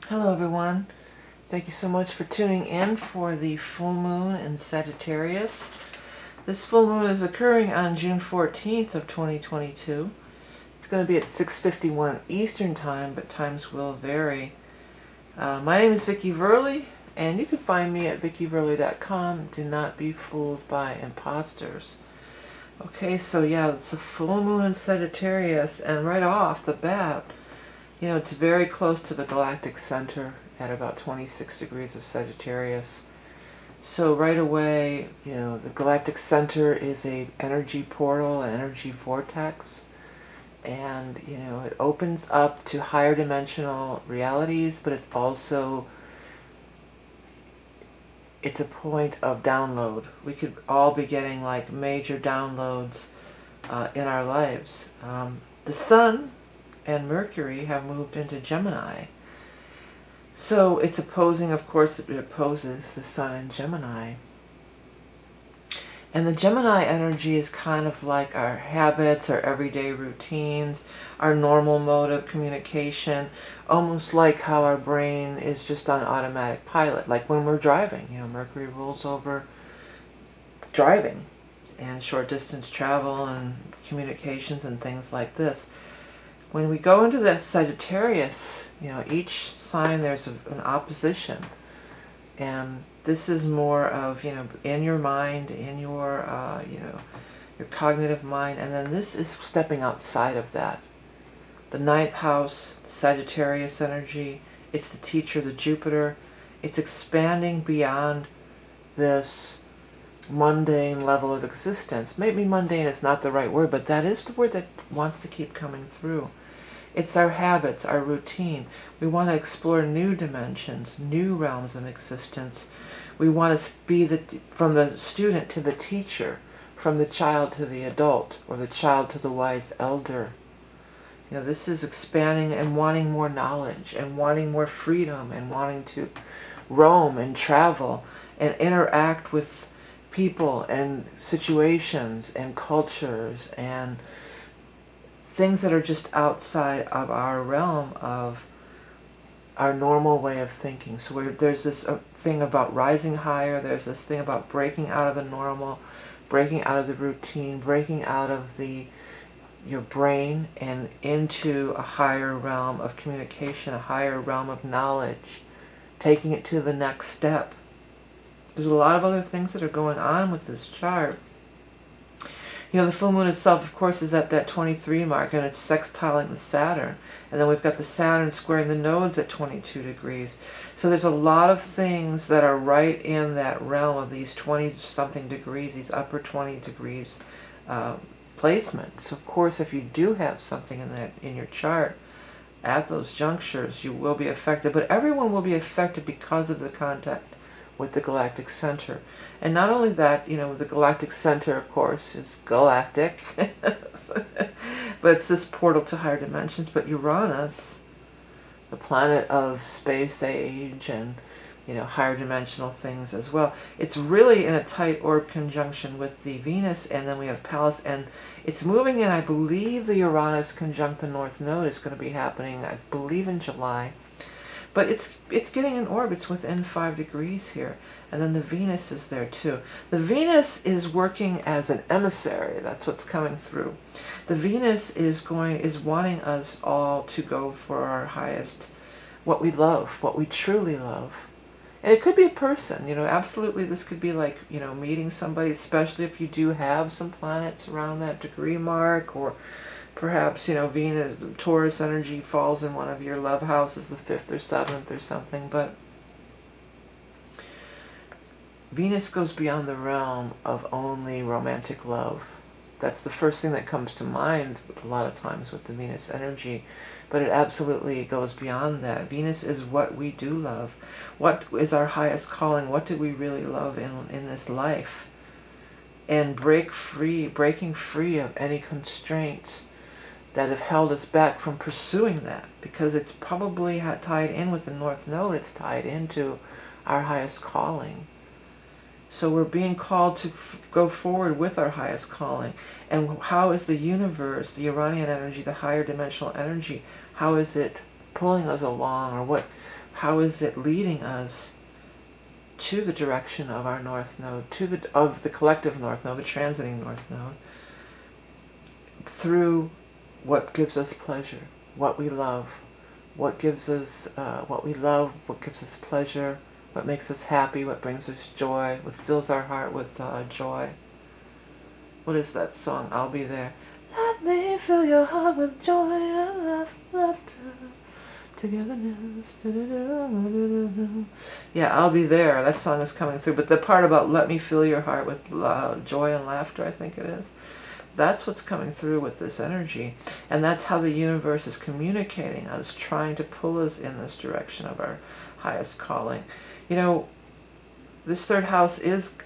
Hello everyone. Thank you so much for tuning in for the full moon in Sagittarius. This full moon is occurring on June 14th of 2022. It's going to be at 6:51 Eastern Time, but times will vary. My name is Vickieverlie, and you can find me at vickieverlie.com. Do not be fooled by imposters. Okay, so yeah, it's a full moon in Sagittarius, and right off the bat, it's very close to the galactic center at about 26 degrees of Sagittarius. So right away, the galactic center is a energy portal, an energy vortex, and it opens up to higher dimensional realities, but it's a point of download. We could all be getting like major downloads in our lives. The sun and Mercury have moved into Gemini. So it's opposing, of course, it opposes the sun in Gemini. And the Gemini energy is kind of like our habits, our everyday routines, our normal mode of communication, almost like how our brain is just on automatic pilot. Like when we're driving, Mercury rules over driving and short distance travel and communications and things like this. When we go into the Sagittarius, each sign there's an opposition. And this is more of, in your mind, in your, your cognitive mind. And then this is stepping outside of that. The ninth house, the Sagittarius energy, it's the teacher, the Jupiter. It's expanding beyond this mundane level of existence. Maybe mundane is not the right word, but that is the word that wants to keep coming through. It's our habits, our routine. We want to explore new dimensions, new realms of existence. We want to be from the student to the teacher, from the child to the adult, or the child to the wise elder. This is expanding and wanting more knowledge, and wanting more freedom, and wanting to roam and travel and interact with people and situations and cultures and things that are just outside of our realm of our normal way of thinking. So there's this thing about rising higher, there's this thing about breaking out of the normal, breaking out of the routine, breaking out of your brain and into a higher realm of communication, a higher realm of knowledge, taking it to the next step. There's a lot of other things that are going on with this chart. The full moon itself, of course, is at that 23 mark, and it's sextiling the Saturn. And then we've got the Saturn squaring the nodes at 22 degrees. So there's a lot of things that are right in that realm of these 20-something degrees, these upper 20 degrees placements. Of course, if you do have something in your chart at those junctures, you will be affected. But everyone will be affected because of the contact with the galactic center. And not only that, the galactic center, of course, is galactic, but it's this portal to higher dimensions. But Uranus, the planet of space age and higher dimensional things as well, it's really in a tight orb conjunction with the Venus, and then we have Pallas, and it's moving in, I believe the Uranus conjunct the North Node is going to be happening, I believe in July. But it's getting in orbits within 5 degrees here. And then the Venus is there too. The Venus is working as an emissary. That's what's coming through. The Venus is wanting us all to go for our highest, what we love, what we truly love. And it could be a person, absolutely this could be like, meeting somebody, especially if you do have some planets around that degree mark, or perhaps, Venus, Taurus energy falls in one of your love houses, the 5th or 7th or something. But Venus goes beyond the realm of only romantic love. That's the first thing that comes to mind a lot of times with the Venus energy. But it absolutely goes beyond that. Venus is what we do love. What is our highest calling? What do we really love in this life? And breaking free of any constraints that have held us back from pursuing that, because it's probably tied in with the North Node. It's tied into our highest calling. So we're being called to go forward with our highest calling. And how is the universe, the Uranian energy, the higher dimensional energy, how is it pulling us along, or how is it leading us to the direction of our North Node, of the collective North Node, the transiting North Node, through what gives us pleasure, what we love, what gives us what we love, what gives us pleasure, what makes us happy, what brings us joy, what fills our heart with joy. What is that song? I'll Be There. Let me fill your heart with joy and laughter, togetherness. Yeah, I'll be there. That song is coming through. But the part about let me fill your heart with joy and laughter, I think it is. That's what's coming through with this energy. And that's how the universe is communicating us, trying to pull us in this direction of our highest calling. You know, this third house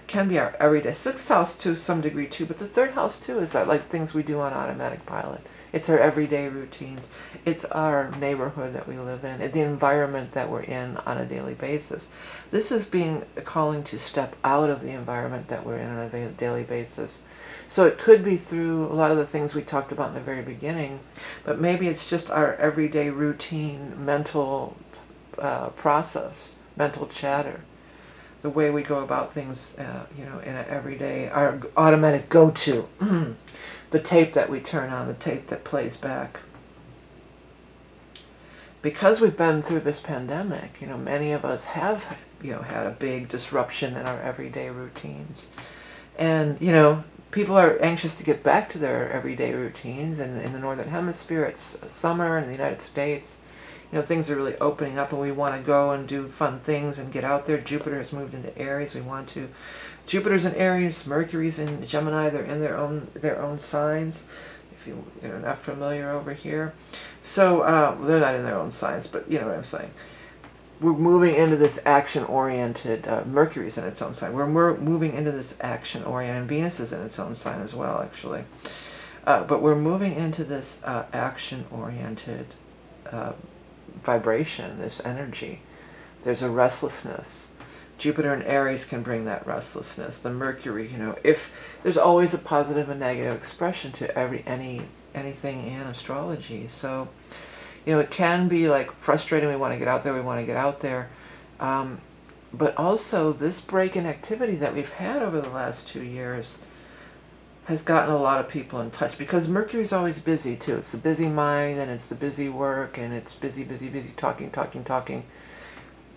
can be our everyday. Sixth house to some degree too, but the third house too is like things we do on automatic pilot. It's our everyday routines. It's our neighborhood that we live in, the environment that we're in on a daily basis. This is being a calling to step out of the environment that we're in on a daily basis. So it could be through a lot of the things we talked about in the very beginning, but maybe it's just our everyday routine mental process, mental chatter, the way we go about things, in an everyday, our automatic go-to, the tape that we turn on, the tape that plays back. Because we've been through this pandemic, many of us have, had a big disruption in our everyday routines. And, people are anxious to get back to their everyday routines, and in the Northern Hemisphere it's summer in the United States. Things are really opening up and we want to go and do fun things and get out there. Jupiter has moved into Aries. We want to. Jupiter's in Aries, Mercury's in Gemini. They're in their own signs, if you're not familiar over here. So they're not in their own signs, but you know what I'm saying. We're moving into this action-oriented, Mercury's in its own sign. We're moving into this action-oriented, Venus is in its own sign as well, actually. But we're moving into this action-oriented vibration, this energy. There's a restlessness. Jupiter and Aries can bring that restlessness. The Mercury, if there's always a positive and negative expression to anything in astrology. So, it can be like frustrating. We want to get out there. But also this break in activity that we've had over the last 2 years has gotten a lot of people in touch, because Mercury's always busy too. It's the busy mind and it's the busy work and it's busy, talking,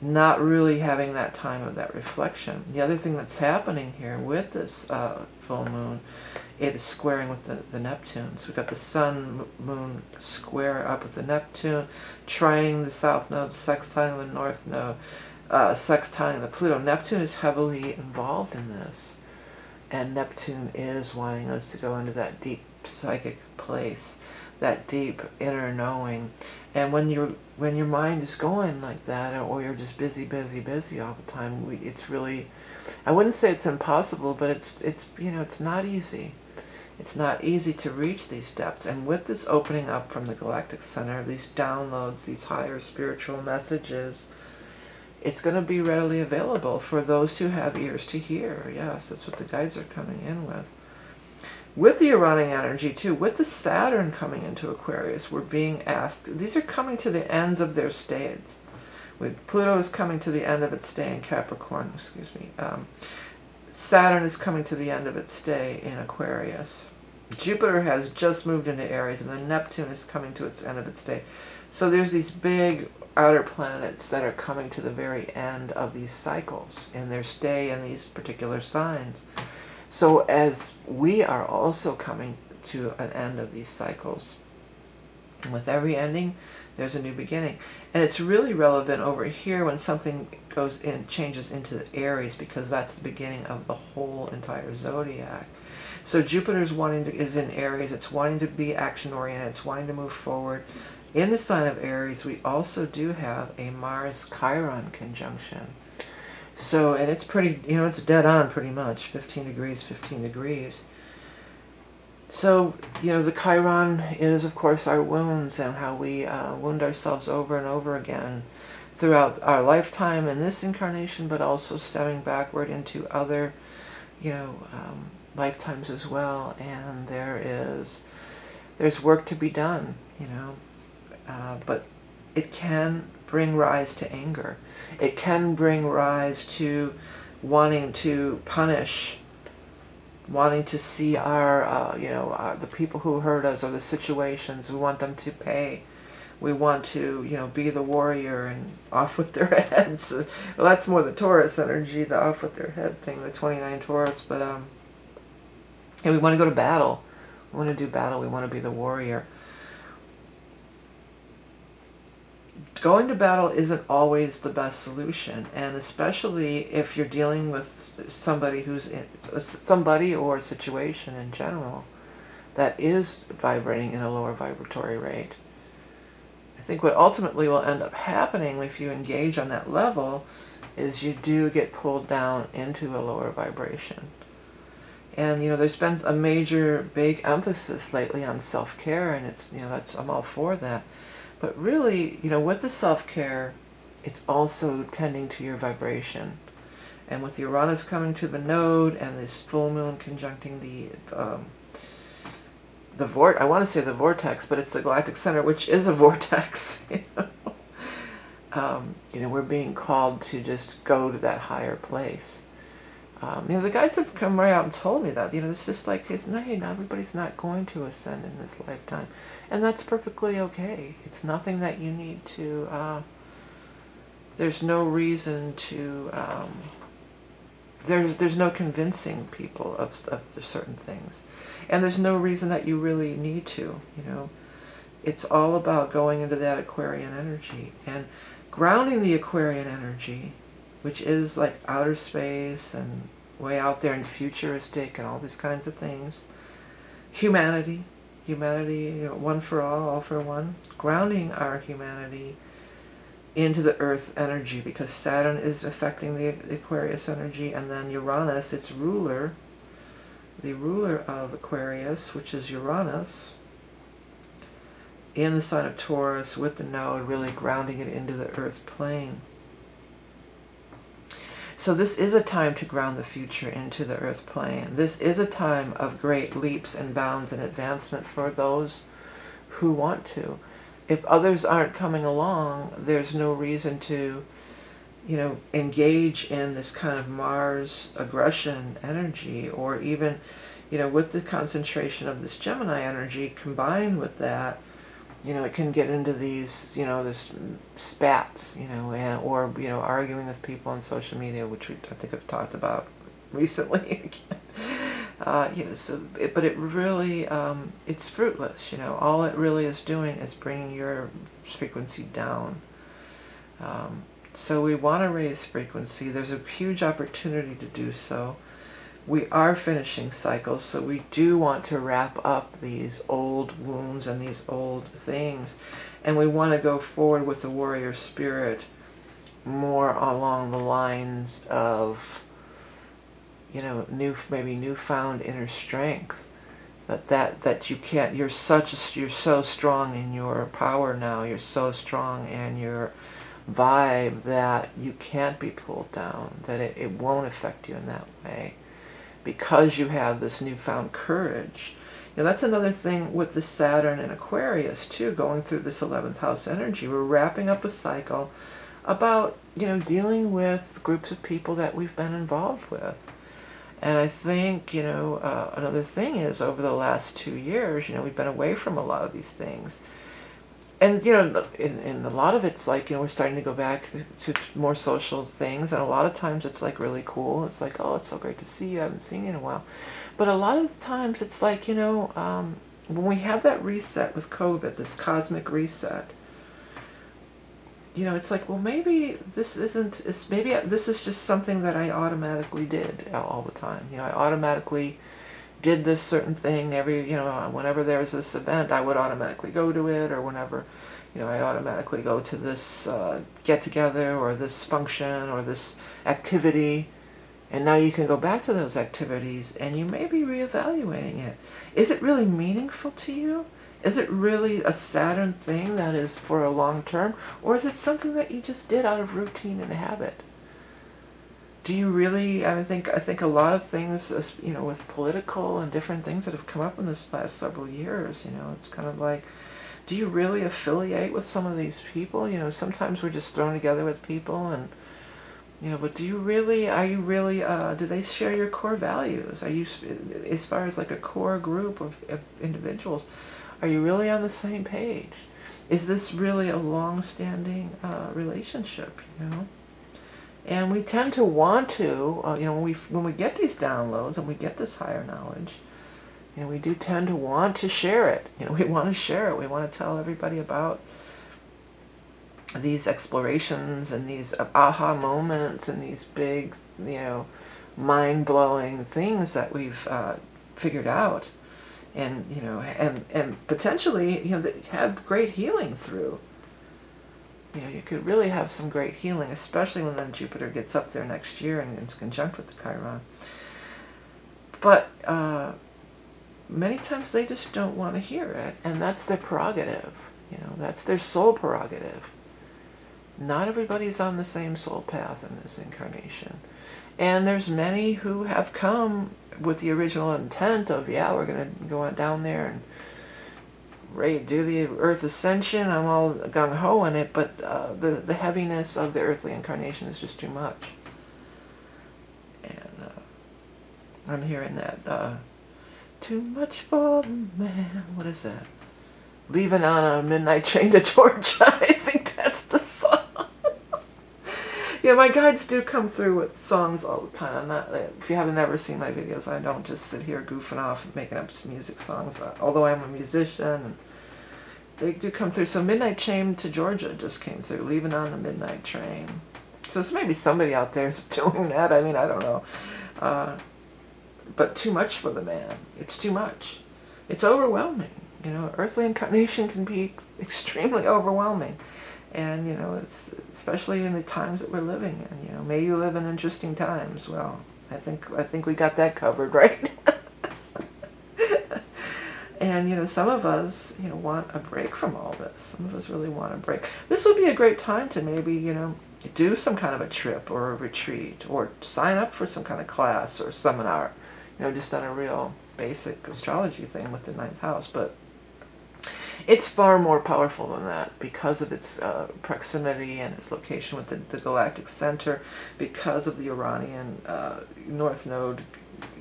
not really having that time of that reflection. The other thing that's happening here with this full moon, it is squaring with the Neptune. So we've got the Sun, Moon square up with the Neptune, trining the South Node, sextiling the North Node, sextiling the Pluto. Neptune is heavily involved in this. And Neptune is wanting us to go into that deep psychic place, that deep inner knowing. And when your mind is going like that, or you're just busy all the time, it's really, I wouldn't say it's impossible, but it's not easy. It's not easy to reach these depths. And with this opening up from the Galactic Center, these downloads, these higher spiritual messages, it's going to be readily available for those who have ears to hear. Yes, that's what the guides are coming in with. With the Uranian energy too, with the Saturn coming into Aquarius, we're being asked, these are coming to the ends of their stays. With Pluto is coming to the end of its stay in Capricorn, Saturn is coming to the end of its stay in Aquarius. Jupiter has just moved into Aries, and then Neptune is coming to its end of its stay. So there's these big outer planets that are coming to the very end of these cycles in their stay in these particular signs. So as we are also coming to an end of these cycles, with every ending, there's a new beginning. And it's really relevant over here when something changes into Aries, because that's the beginning of the whole entire zodiac. So Jupiter's is in Aries. It's wanting to be action-oriented. It's wanting to move forward. In the sign of Aries, we also do have a Mars-Chiron conjunction. So, and it's pretty, it's dead on pretty much, 15 degrees. So, the Chiron is, of course, our wounds and how we wound ourselves over and over again throughout our lifetime in this incarnation, but also stemming backward into other, lifetimes as well. And there's work to be done, but it can bring rise to anger. It can bring rise to wanting to punish, wanting to see our, the people who hurt us or the situations. We want them to pay. We want to, be the warrior and off with their heads. Well, that's more the Taurus energy, the off with their head thing, the 29 Taurus. But, and we want to go to battle. We want to do battle. We want to be the warrior. Going to battle isn't always the best solution, and especially if you're dealing with somebody somebody or a situation in general that is vibrating in a lower vibratory rate. I think what ultimately will end up happening if you engage on that level is you do get pulled down into a lower vibration. And there's been a major big emphasis lately on self-care, and it's I'm all for that. But really, with the self-care, it's also tending to your vibration. And with Uranus coming to the node and this full moon conjuncting I want to say the vortex, but it's the galactic center, which is a vortex. We're being called to just go to that higher place. The guides have come right out and told me that, it's just like, hey, everybody's not going to ascend in this lifetime. And that's perfectly okay. It's nothing that you need to, there's no reason to, there's no convincing people of certain things. And there's no reason that you really need to, It's all about going into that Aquarian energy and grounding the Aquarian energy, which is like outer space and way out there and futuristic and all these kinds of things. Humanity, one for all for one. Grounding our humanity into the earth energy, because Saturn is affecting the Aquarius energy, and then Uranus, its ruler, the ruler of Aquarius, which is Uranus, in the sign of Taurus with the node, really grounding it into the earth plane. So this is a time to ground the future into the earth plane. This is a time of great leaps and bounds and advancement for those who want to. If others aren't coming along, there's no reason to, engage in this kind of Mars aggression energy, or even, with the concentration of this Gemini energy combined with that, it can get into these, this spats, or, arguing with people on social media, which I think I've talked about recently. But it really, it's fruitless, all it really is doing is bringing your frequency down. So we want to raise frequency. There's a huge opportunity to do so. We are finishing cycles, so we do want to wrap up these old wounds and these old things. And we want to go forward with the warrior spirit more along the lines of, maybe newfound inner strength. That you can't, you're so strong in your power now, you're so strong in your vibe that you can't be pulled down, that it won't affect you in that way, because you have this newfound courage. That's another thing with the Saturn and Aquarius too, going through this 11th house energy. We're wrapping up a cycle about, dealing with groups of people that we've been involved with. And I think, another thing is, over the last 2 years, we've been away from a lot of these things. And, in a lot of it's like, we're starting to go back to more social things. And a lot of times it's like really cool. It's like, oh, it's so great to see you. I haven't seen you in a while. But a lot of times it's like, when we have that reset with COVID, this cosmic reset, it's like, well, maybe this this is just something that I automatically did all the time. I automatically did this certain thing every, whenever there was this event, I would automatically go to it, or whenever, I automatically go to this get-together, or this function, or this activity. And now you can go back to those activities, and you may be reevaluating it. Is it really meaningful to you? Is it really a Saturn thing that is for a long term? Or is it something that you just did out of routine and habit? Do you really, I think a lot of things, with political and different things that have come up in this last several years, it's kind of like Do you really affiliate with some of these people? You know, sometimes we're just thrown together with people, and you know, but are you really, do they share your core values? Are you, as far as like a core group of individuals, are you really on the same page? Is this really a long-standing relationship, you know? And we tend to want to, you know, when we get these downloads and we get this higher knowledge, you know, we do tend to want to share it. You know, we want to share it. We want to tell everybody about these explorations and these aha moments and these big, you know, mind-blowing things that we've figured out, and you know, and potentially, you know, that have great healing through. You know, you could really have some great healing, especially when then Jupiter gets up there next year and it's conjunct with the Chiron. But many times they just don't want to hear it, and that's their prerogative. You know, that's their soul prerogative. Not everybody's on the same soul path in this incarnation. And there's many who have come with the original intent of, yeah, we're going to go on down there and do the Earth Ascension. I'm all gung-ho in it, but the heaviness of the earthly incarnation is just too much. And I'm hearing that, too much for the man. What is that? Leaving on a midnight train to Georgia. I think that's the song. Yeah, my guides do come through with songs all the time. I'm not, if you haven't ever seen my videos, I don't just sit here goofing off and making up music songs, although I'm a musician. And they do come through. So Midnight Train to Georgia just came through, Leaving on the Midnight Train. So it's maybe somebody out there is doing that. I mean, I don't know. But too much for the man. It's too much. It's overwhelming. You know, earthly incarnation can be extremely overwhelming. And, you know, it's especially in the times that we're living in. You know, may you live in interesting times. Well, I think we got that covered, right? And, you know, some of us, you know, want a break from all this. Some of us really want a break. This would be a great time to maybe, you know, do some kind of a trip or a retreat, or sign up for some kind of class or seminar, you know, just on a real basic astrology thing with the ninth house. But it's far more powerful than that because of its proximity and its location with the galactic center, because of the Uranian North Node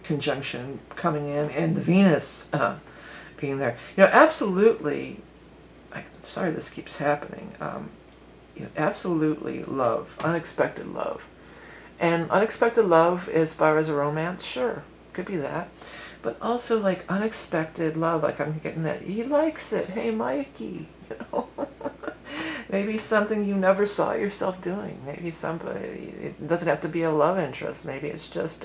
conjunction coming in, and the Venus being there. You know, absolutely, sorry this keeps happening, you know, absolutely love, unexpected love. And unexpected love, as far as a romance, sure, could be that. But also, like, unexpected love, like I'm getting that, he likes it, hey Mikey, you know. Maybe something you never saw yourself doing. Maybe somebody, it doesn't have to be a love interest. Maybe it's just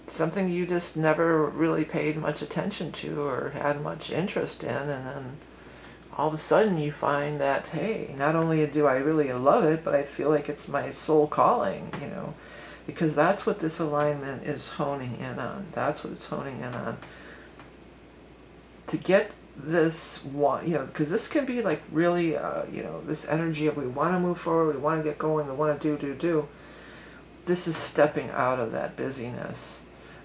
something you just never really paid much attention to or had much interest in, and then all of a sudden you find that, hey, not only do I really love it, but I feel like it's my soul calling, you know. Because that's what this alignment is honing in on. That's what it's honing in on. To get this one, you know, because this can be like really, you know, this energy of we want to move forward, we want to get going, we want to do. This is stepping out of that busyness.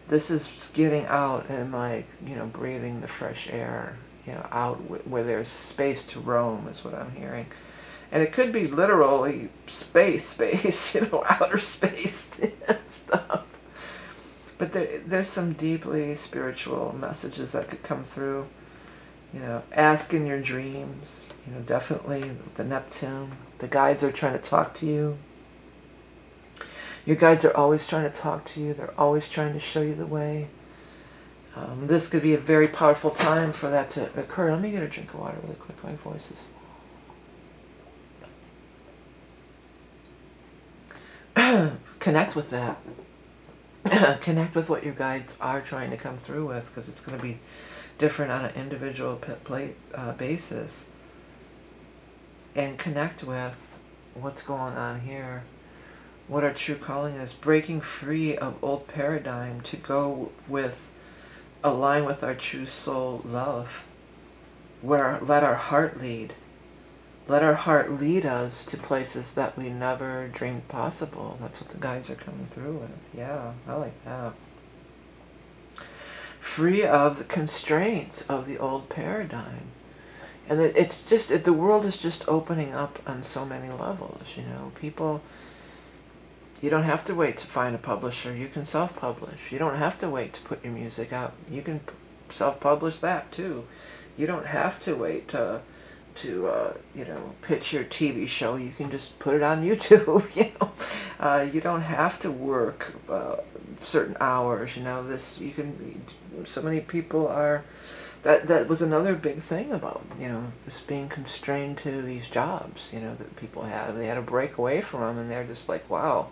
This is getting out and, like, you know, breathing the fresh air, you know, out where there's space to roam is what I'm hearing. And it could be literally space, you know, outer space stuff. But there's some deeply spiritual messages that could come through. You know, ask in your dreams. You know, definitely the Neptune. The guides are trying to talk to you. Your guides are always trying to talk to you. They're always trying to show you the way. This could be a very powerful time for that to occur. Let me get a drink of water really quick. My voice is... Connect with that. Connect with what your guides are trying to come through with, because it's going to be different on an individual basis. And connect with what's going on here. What our true calling is. Breaking free of old paradigm to go with, align with our true soul love. Let our heart lead. Let our heart lead us to places that we never dreamed possible. That's what the guides are coming through with. Yeah, I like that. Free of the constraints of the old paradigm. And it's just, the world is just opening up on so many levels, you know. People, you don't have to wait to find a publisher. You can self-publish. You don't have to wait to put your music out. You can self-publish that too. You don't have to wait to you know, pitch your TV show. You can just put it on YouTube. You know, you don't have to work certain hours. You know, this you can. So many people are. That was another big thing about, you know, this being constrained to these jobs. You know, that people had. They had to break away from them, and they're just like, wow,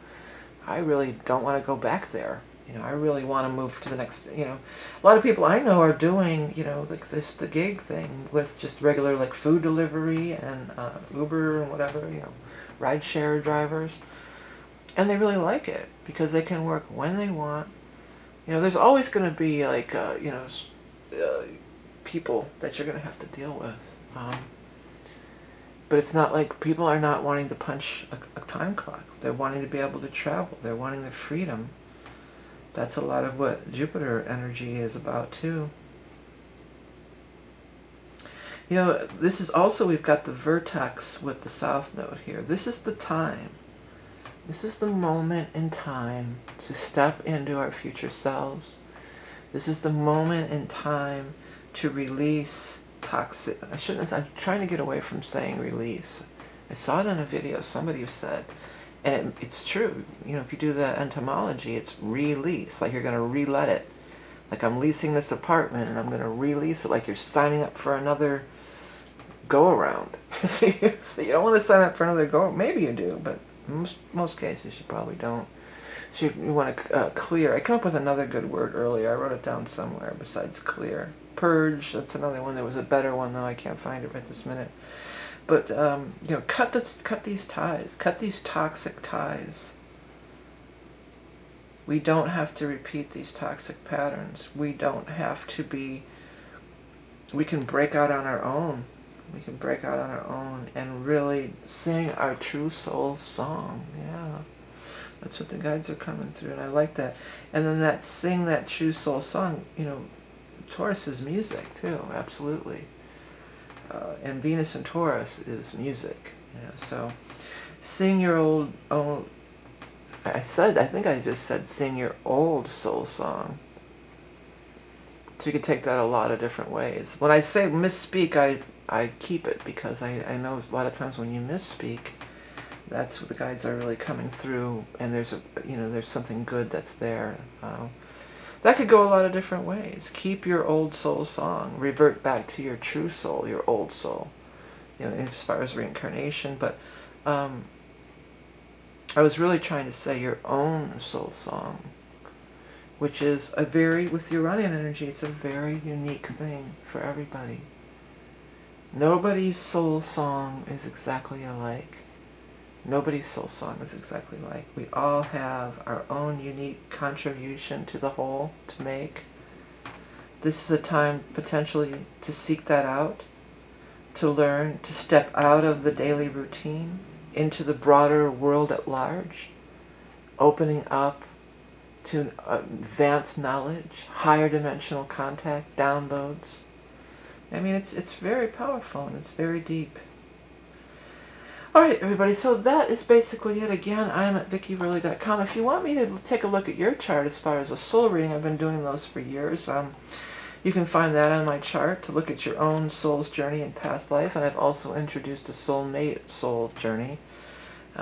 I really don't want to go back there. You know, I really want to move to the next, you know. A lot of people I know are doing, you know, like the gig thing with just regular, like, food delivery and Uber and whatever, you know, rideshare drivers. And they really like it because they can work when they want. You know, there's always going to be, like, you know, people that you're going to have to deal with. But it's not like people are not wanting to punch a time clock. They're wanting to be able to travel. They're wanting the freedom. That's a lot of what Jupiter energy is about too. You know, this is also, we've got the vertex with the South Node here. This is the time. This is the moment in time to step into our future selves. This is the moment in time to release toxic, I'm trying to get away from saying release. I saw it in a video somebody said, and it's true, you know, if you do the entomology, it's release, like you're going to re-let it. Like, I'm leasing this apartment and I'm going to release it, like you're signing up for another go-around. So you don't want to sign up for another go-around. Maybe you do, but most cases you probably don't. So you want to clear. I came up with another good word earlier. I wrote it down somewhere besides clear. Purge, that's another one. There was a better one, though I can't find it right this minute. But, you know, cut these ties. Cut these toxic ties. We don't have to repeat these toxic patterns. We don't have to be... We can break out on our own. We can break out on our own and really sing our true soul song. Yeah. That's what the guides are coming through, and I like that. And then sing that true soul song, you know, Taurus is music too, absolutely. And Venus and Taurus is music, you know, so sing your old I think I just said sing your old soul song. So you can take that a lot of different ways. When I say misspeak, I keep it because I know a lot of times when you misspeak, that's what the guides are really coming through, and there's something good that's there. That could go a lot of different ways. Keep your old soul song. Revert back to your true soul, your old soul. You know, as far as reincarnation. But I was really trying to say your own soul song, which is with Uranian energy, it's a very unique thing for everybody. Nobody's soul song is exactly alike. Nobody's soul song is exactly like. We all have our own unique contribution to the whole to make. This is a time potentially to seek that out, to learn, to step out of the daily routine into the broader world at large, opening up to advanced knowledge, higher dimensional contact, downloads. I mean, it's very powerful and it's very deep. Alright, everybody, so that is basically it. Again, I'm at vickieverlie.com. If you want me to take a look at your chart as far as a soul reading, I've been doing those for years. You can find that on my chart to look at your own soul's journey in past life. And I've also introduced a soulmate soul journey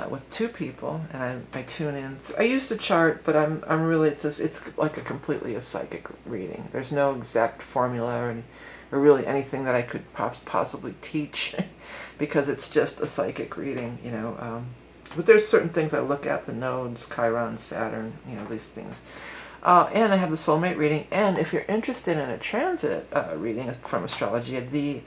with two people. And I tune in. I use the chart, but I'm really, it's like a psychic reading. There's no exact formula or really anything that I could possibly teach because it's just a psychic reading, you know. But there's certain things I look at, the nodes, Chiron, Saturn, you know, these things. And I have the soulmate reading. And if you're interested in a transit reading from astrology, the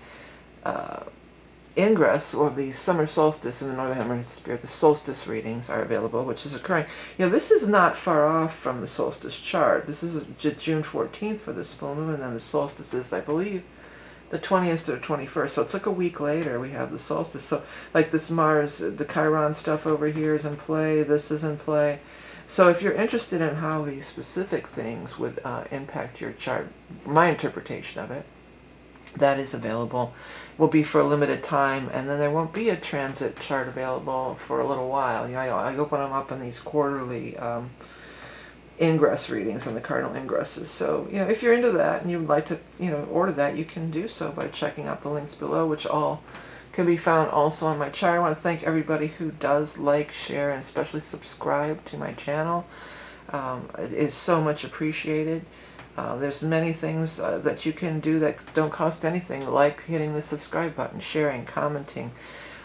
Ingress, or the summer solstice in the northern hemisphere, the solstice readings are available, which is occurring. You know, this is not far off from the solstice chart. This is June 14th for this full moon, and then the solstice is, I believe, the 20th or 21st. So it's like a week later we have the solstice. So like this Mars, the Chiron stuff over here is in play. This is in play. So if you're interested in how these specific things would impact your chart, my interpretation of it, That is available. Will be for a limited time, and then there won't be a transit chart available for a little while. You know, I open them up in these quarterly ingress readings and the cardinal ingresses. So, you know, if you're into that and you'd like to, you know, order that, you can do so by checking out the links below, which all can be found also on my chart. I want to thank everybody who does like, share, and especially subscribe to my channel. It is so much appreciated. There's many things that you can do that don't cost anything, like hitting the subscribe button, sharing, commenting.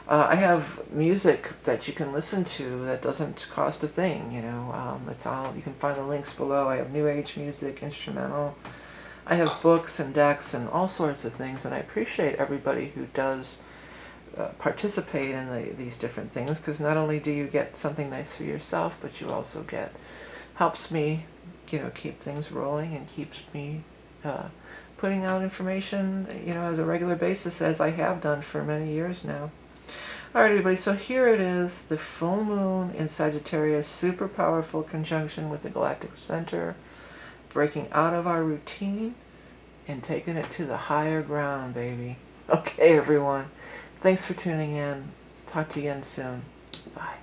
I have music that you can listen to that doesn't cost a thing, you know. It's all, you can find the links below. I have new age music, instrumental. I have books and decks and all sorts of things, and I appreciate everybody who does participate in these different things, because not only do you get something nice for yourself, but you also get, helps me, you know, keep things rolling and keeps me putting out information, you know, as a regular basis, as I have done for many years now. Alright everybody, so here it is, the full moon in Sagittarius, super powerful conjunction with the Galactic Center, breaking out of our routine and taking it to the higher ground, baby. Okay everyone, thanks for tuning in. Talk to you again soon. Bye.